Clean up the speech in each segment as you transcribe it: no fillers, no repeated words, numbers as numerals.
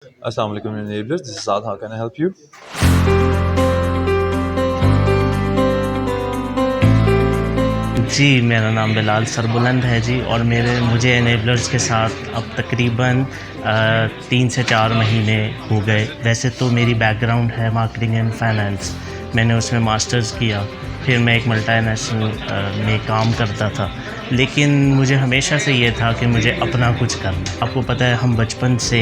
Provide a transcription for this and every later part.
Assalamu alaikum enablers, this is Saad. How can I help you? जी, मेरा नाम बिलाल सरबुलंद है जी, और मुझे एनेबलर्स के साथ अब तकरीबन 3 से 4 महीने हो गए। वैसे तो मेरी बैकग्राउंड है मार्केटिंग एंड फाइनेंस, मैंने उसमें मास्टर्स किया, फिर मैं एक मल्टीनेशनल में काम करता था, लेकिन मुझे हमेशा से ये था कि मुझे अपना कुछ करना। आपको पता है, हम बचपन से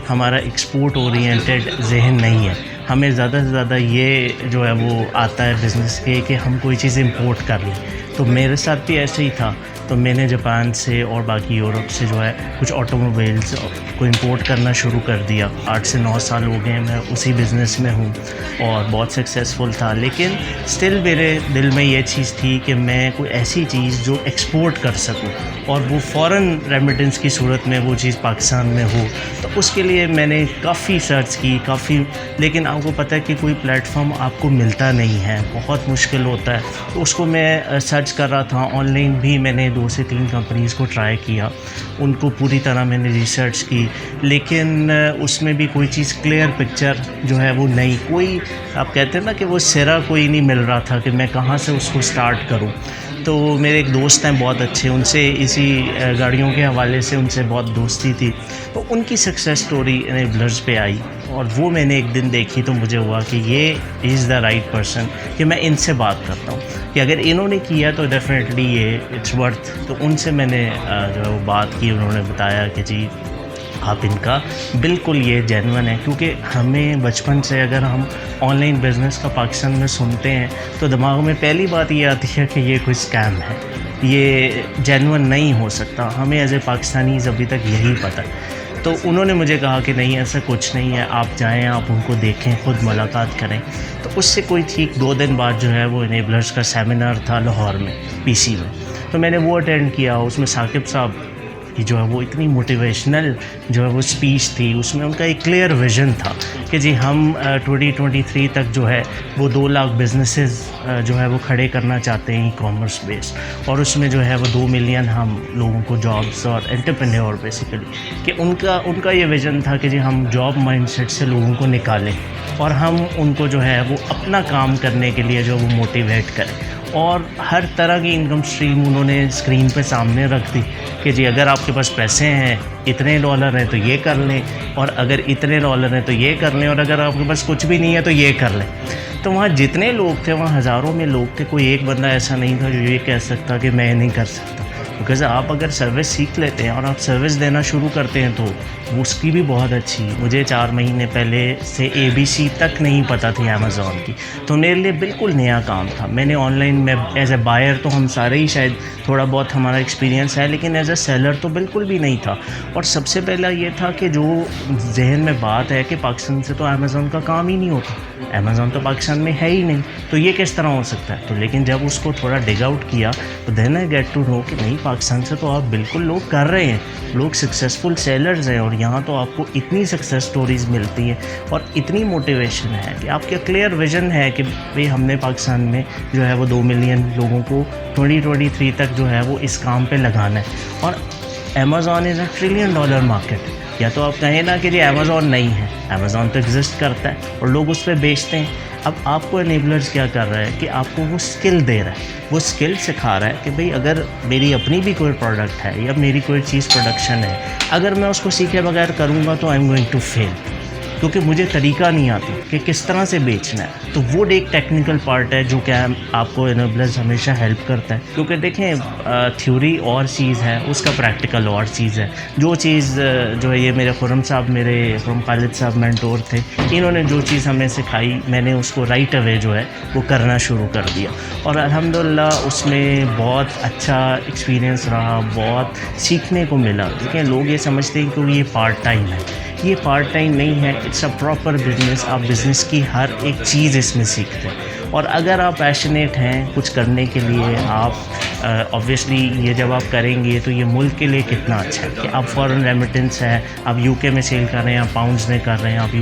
हमारा एक्सपोर्ट ओरिएंटेड ज़हन नहीं है, हमें ज़्यादा से ज़्यादा ये जो है वो आता है बिज़नेस के कि हम कोई चीज़ इंपोर्ट कर लें। तो मेरे साथ भी ऐसे ही था, तो मैंने जापान से और बाकी यूरोप से जो है कुछ ऑटोमोबाइल्स को इंपोर्ट करना शुरू कर दिया। 8 से 9 साल हो गए मैं उसी बिज़नेस में हूँ और बहुत सक्सेसफुल था, लेकिन स्टिल मेरे दिल में ये चीज़ थी कि मैं कोई ऐसी चीज़ जो एक्सपोर्ट कर सकूँ और वो फ़ॉरेन रेमिटेंस की सूरत में वो चीज़ पाकिस्तान में हो। तो उसके लिए मैंने काफ़ी सर्च की, लेकिन आपको पता है कि कोई प्लेटफॉर्म आपको मिलता नहीं है, बहुत मुश्किल होता है। तो उसको मैं सर्च कर रहा था, ऑनलाइन भी मैंने 2 से 3 कंपनीज़ को ट्राई किया, उनको पूरी तरह मैंने रिसर्च की, लेकिन उसमें भी कोई चीज़ क्लियर पिक्चर जो है वो नहीं, कोई आप कहते हैं ना कि वो सिरा कोई नहीं मिल रहा था कि मैं कहाँ से उसको स्टार्ट करूँ। तो मेरे एक दोस्त हैं बहुत अच्छे, उनसे इसी गाड़ियों के हवाले से उनसे बहुत दोस्ती थी, तो उनकी सक्सेस स्टोरी एनेबलर्स पे आई और वो मैंने एक दिन देखी, तो मुझे हुआ कि ये इज़ द राइट पर्सन कि मैं इनसे बात करता हूँ कि अगर इन्होंने किया तो डेफिनेटली ये इट्स वर्थ। तो उनसे मैंने जो है वो बात की, उन्होंने बताया कि जी आप इनका बिल्कुल ये जेन्युइन है, क्योंकि हमें बचपन से अगर हम ऑनलाइन बिज़नेस का पाकिस्तान में सुनते हैं तो दिमाग में पहली बात ये आती है कि ये कोई स्कैम है, ये जेन्युइन नहीं हो सकता। हमें एज ए पाकिस्तानीज़ अभी तक यही पता है। तो उन्होंने मुझे कहा कि नहीं, ऐसा कुछ नहीं है, आप जाएँ, आप उनको देखें, ख़ुद मुलाकात करें। तो उससे कोई ठीक 2 दिन बाद जो है वो एनेबलर्स का सेमिनार था लाहौर में, पीसी में, तो मैंने वो अटेंड किया। उसमें साकिब साहब कि जो है वो इतनी मोटिवेशनल जो है वो स्पीच थी, उसमें उनका एक क्लियर विज़न था कि जी हम 2023 तक जो है वो 2 लाख बिजनेसेस जो है वो खड़े करना चाहते हैं ई कॉमर्स बेस्ड, और उसमें जो है वो 2 मिलियन हम लोगों को जॉब्स और एंटरप्रेन्योर बेसिकली कि उनका ये विज़न था कि जी हम जॉब माइंडसेट से लोगों को निकालें और हम उनको जो है वो अपना काम करने के लिए जो वो मोटिवेट करें। और हर तरह की इनकम स्ट्रीम उन्होंने स्क्रीन पे सामने रख दी कि जी अगर आपके पास पैसे हैं, इतने डॉलर हैं तो ये कर लें, और अगर इतने डॉलर हैं तो ये कर लें, और अगर आपके पास कुछ भी नहीं है तो ये कर लें। तो वहाँ जितने लोग थे, वहाँ हज़ारों में लोग थे, कोई एक बंदा ऐसा नहीं था जो ये कह सकता कि मैं नहीं कर सकता। बिकॉज़ आप अगर सर्विस सीख लेते हैं और आप सर्विस देना शुरू करते हैं तो उसकी भी बहुत अच्छी। मुझे 4 महीने पहले से ABC तक नहीं पता थी अमेज़ॉन की, तो मेरे लिए बिल्कुल नया काम था। मैंने ऑनलाइन में एज ए बायर तो हम सारे ही शायद थोड़ा बहुत हमारा एक्सपीरियंस है, लेकिन एज ए सेलर तो बिल्कुल भी नहीं था। और सबसे पहला ये था कि जो जहन में बात है कि पाकिस्तान से तो अमेज़ॉन का काम ही नहीं होता, अमेज़ॉन तो पाकिस्तान में है ही नहीं, तो ये किस तरह हो सकता है। तो लेकिन जब उसको थोड़ा डिग आउट किया तो then I get to know कि नहीं, पाकिस्तान से तो आप बिल्कुल लोग कर रहे हैं, लोग सक्सेसफुल सेलर्स हैं, और यहाँ तो आपको इतनी सक्सेस स्टोरीज़ मिलती हैं और इतनी मोटिवेशन है कि आपका क्लियर विज़न है कि भाई हमने पाकिस्तान में जो है वो 2 मिलियन लोगों को 2023 तक जो है वो इस काम पे लगाना है। और अमेज़ॉन इज़ $1 ट्रिलियन मार्केट। या तो आप कहें ना कि जी अमेज़ॉन नहीं है, अमेज़ॉन तो एग्जिस्ट करता है और लोग उस पर बेचते हैं। अब आपको एनेबलर्स क्या कर रहा है कि आपको वो स्किल दे रहा है, वो स्किल सिखा रहा है कि भाई अगर मेरी अपनी भी कोई प्रोडक्ट है या मेरी कोई चीज़ प्रोडक्शन है, अगर मैं उसको सीखे बगैर करूँगा तो I am going to fail, क्योंकि मुझे तरीका नहीं आता कि किस तरह से बेचना है। तो वो एक टेक्निकल पार्ट है जो क्या आपको एनेबलर्स हमेशा हेल्प करता है, क्योंकि देखें थ्योरी और चीज़ है, उसका प्रैक्टिकल और चीज़ है। जो चीज़ जो है ये मेरे खुरम खालिद साहब मेंटोर थे, इन्होंने जो चीज़ हमें सिखाई, मैंने उसको राइट अवे जो है वो करना शुरू कर दिया, और अल्हम्दुलिल्लाह उसमें बहुत अच्छा एक्सपीरियंस रहा, बहुत सीखने को मिला। देखें लोग ये समझते हैं कि ये पार्ट टाइम है, ये पार्ट टाइम नहीं है, इट्स अ प्रॉपर बिज़नेस। आप बिज़नेस की हर एक चीज़ इसमें सीखते हैं, और अगर आप पैशनेट हैं कुछ करने के लिए, आप ऑब्वियसली ये जब आप करेंगे तो ये मुल्क के लिए कितना अच्छा है कि आप फॉरेन रेमिटेंस है, आप UK में सेल कर रहे हैं, आप पाउंड्स में कर रहे हैं, आप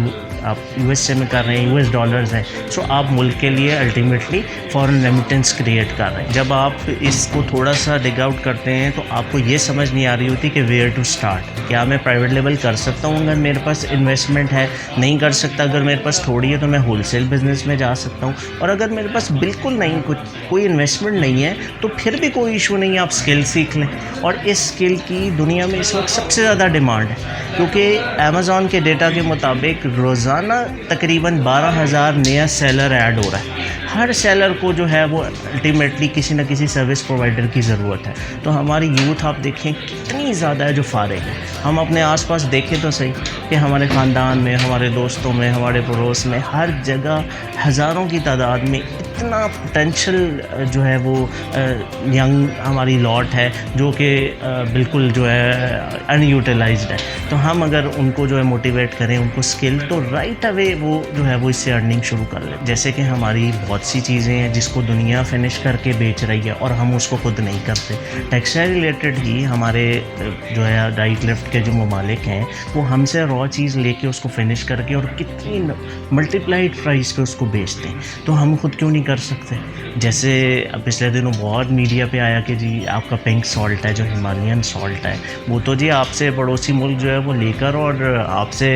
آپ USA میں کر رہے ہیں, US ڈالرز ہیں, سو آپ ملک کے لیے الٹیمیٹلی فارن ریمیٹنس کریٹ کر رہے ہیں. جب آپ اس کو تھوڑا سا ڈگ آؤٹ کرتے ہیں تو آپ کو یہ سمجھ نہیں آ رہی ہوتی کہ ویئر ٹو اسٹارٹ. کیا میں پرائیویٹ لیول کر سکتا ہوں اگر میرے پاس انویسٹمنٹ ہے؟ نہیں کر سکتا. اگر میرے پاس تھوڑی ہے تو میں ہول سیل بزنس میں جا سکتا ہوں. اور اگر میرے پاس بالکل نہیں, کوئی انویسٹمنٹ نہیں ہے, تو پھر بھی کوئی ایشو نہیں ہے, آپ اسکل سیکھ لیں. اور اس اسکل کی دنیا میں اس وقت سب سے زیادہ ڈیمانڈ ہے, کیونکہ امیزون کے ڈیٹا کے مطابق روزانہ تقریباً 12,000 نیا سیلر ایڈ ہو رہا ہے. ہر سیلر کو جو ہے وہ الٹیمیٹلی کسی نہ کسی سروس پرووائڈر کی ضرورت ہے. تو ہماری یوتھ آپ دیکھیں کتنی زیادہ ہے جو فارغ ہے. ہم اپنے آس پاس دیکھیں تو صحیح کہ ہمارے خاندان میں, ہمارے دوستوں میں, ہمارے پڑوس میں, ہر جگہ ہزاروں کی تعداد میں اتنا پوٹینشیل جو ہے وہ ینگ ہماری لاٹ ہے جو کہ بالکل جو ہے ان یوٹیلائزڈ ہے. تو ہم اگر ان کو جو ہے موٹیویٹ کریں, ان کو اسکل, تو رائٹ اوے وہ جو ہے وہ اس سے ارننگ شروع کر لیں. جیسے کہ ہماری بہت سی چیزیں ہیں جس کو دنیا فنش کر کے بیچ رہی ہے اور ہم اس کو خود نہیں کرتے. ٹیکسٹائل ریلیٹڈ ہی ہمارے جو ہے رائٹ لیفٹ کے جو ممالک ہیں وہ ہم سے را چیز لے کے اس کو فنش کر کے اور کتنی ملٹیپلائڈ پرائز پہ اس کو بیچتے ہیں. تو ہم خود کیوں نہیں کر سکتے؟ جیسے پچھلے دنوں بہت میڈیا پہ آیا کہ جی آپ کا پنک سالٹ ہے جو ہمالین سالٹ ہے, وہ تو جی آپ سے پڑوسی ملک جو ہے وہ لے کر اور آپ سے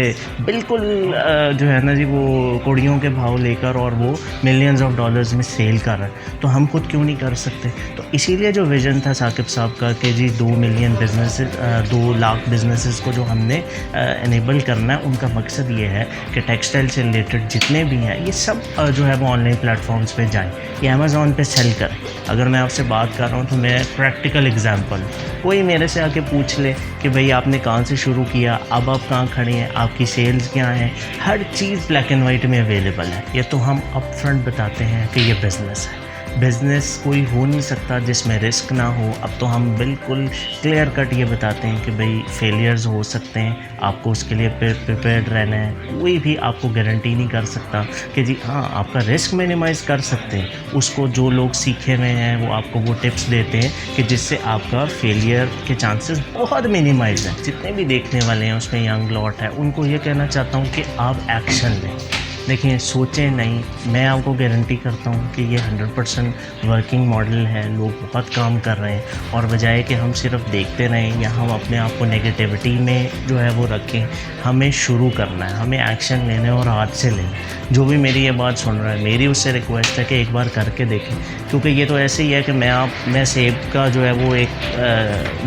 بالکل جو ہے نا جی وہ کوڑیوں کے بھاؤ لے کر اور وہ ملینز آف ڈالرز میں سیل کر رہا ہے. تو ہم خود کیوں نہیں کر سکتے؟ تو اسی لیے جو ویژن تھا ثاقب صاحب کا کہ جی 2 ملین بزنسز, 2 لاکھ بزنسز کو جو ہم نے انیبل کرنا ہے, ان کا مقصد یہ ہے کہ ٹیکسٹائل سے ریلیٹڈ جتنے بھی ہیں یہ سب جو ہے وہ آن لائن پلیٹ فارمز پہ جائیں, یہ امیزون پہ سیل کریں. اگر میں آپ سے بات کر رہا ہوں تو میں پریکٹیکل ایگزامپل, کوئی میرے سے آ کے پوچھ لے کہ بھئی آپ نے کہاں سے شروع کیا, اب آپ کہاں کھڑے ہیں, آپ کی سیلز کیا ہیں, ہر چیز بلیک اینڈ وائٹ میں اویلیبل ہے. یہ تو ہم اپ فرنٹ بتاتے ہیں کہ یہ بزنس ہے. بزنس کوئی ہو نہیں سکتا جس میں رسک نہ ہو. اب تو ہم بالکل کلیئر کٹ یہ بتاتے ہیں کہ بھئی فیلیئرز ہو سکتے ہیں, آپ کو اس کے لیے پریپیئرڈ رہنا ہے. کوئی بھی آپ کو گارنٹی نہیں کر سکتا کہ جی ہاں آپ کا رسک مینیمائز کر سکتے ہیں. اس کو جو لوگ سیکھے ہوئے ہیں وہ آپ کو وہ ٹپس دیتے ہیں کہ جس سے آپ کا فیلیئر کے چانسز بہت مینیمائز ہیں. جتنے بھی دیکھنے والے ہیں اس میں ینگ لاٹ ہے, ان کو یہ کہنا چاہتا ہوں کہ آپ ایکشن لیں. دیکھیں, سوچیں نہیں. میں آپ کو گارنٹی کرتا ہوں کہ یہ 100% ورکنگ ماڈل ہے. لوگ بہت کام کر رہے ہیں, اور بجائے کہ ہم صرف دیکھتے رہیں یا ہم اپنے آپ کو نگیٹیوٹی میں جو ہے وہ رکھیں, ہمیں شروع کرنا ہے, ہمیں ایکشن لینے اور ہاتھ سے لینا. جو بھی میری یہ بات سن رہا ہے, میری اس سے ریکویسٹ ہے کہ ایک بار کر کے دیکھیں. کیونکہ یہ تو ایسے ہی ہے کہ میں سیب کا جو ہے وہ ایک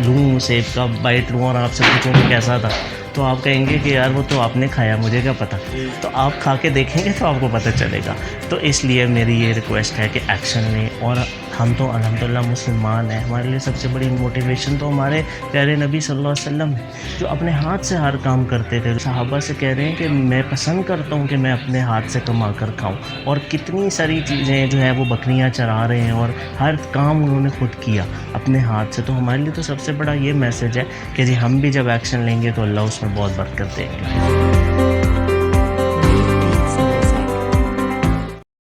لوں, سیب کا بائٹ لوں اور آپ سے پوچھوں کہ کیسا تھا, تو آپ کہیں گے کہ یار وہ تو آپ نے کھایا, مجھے کیا پتہ. تو آپ کھا کے دیکھیں گے تو آپ کو پتہ چلے گا. تو اس لیے میری یہ ریکویسٹ ہے کہ ایکشن لیں. اور ہم تو الحمدللہ مسلمان ہیں, ہمارے لیے سب سے بڑی موٹیویشن تو ہمارے پیارے نبی صلی اللہ علیہ وسلم ہے, جو اپنے ہاتھ سے ہر کام کرتے تھے. صحابہ سے کہہ رہے ہیں کہ میں پسند کرتا ہوں کہ میں اپنے ہاتھ سے کما کر کھاؤں, اور کتنی ساری چیزیں جو ہے وہ بکریاں چرا رہے ہیں اور ہر کام انہوں نے خود کیا اپنے ہاتھ سے. تو ہمارے لیے تو سب سے بڑا یہ میسج ہے کہ جی ہم بھی جب ایکشن لیں گے تو اللہ اس میں بہت برکت دیں گے.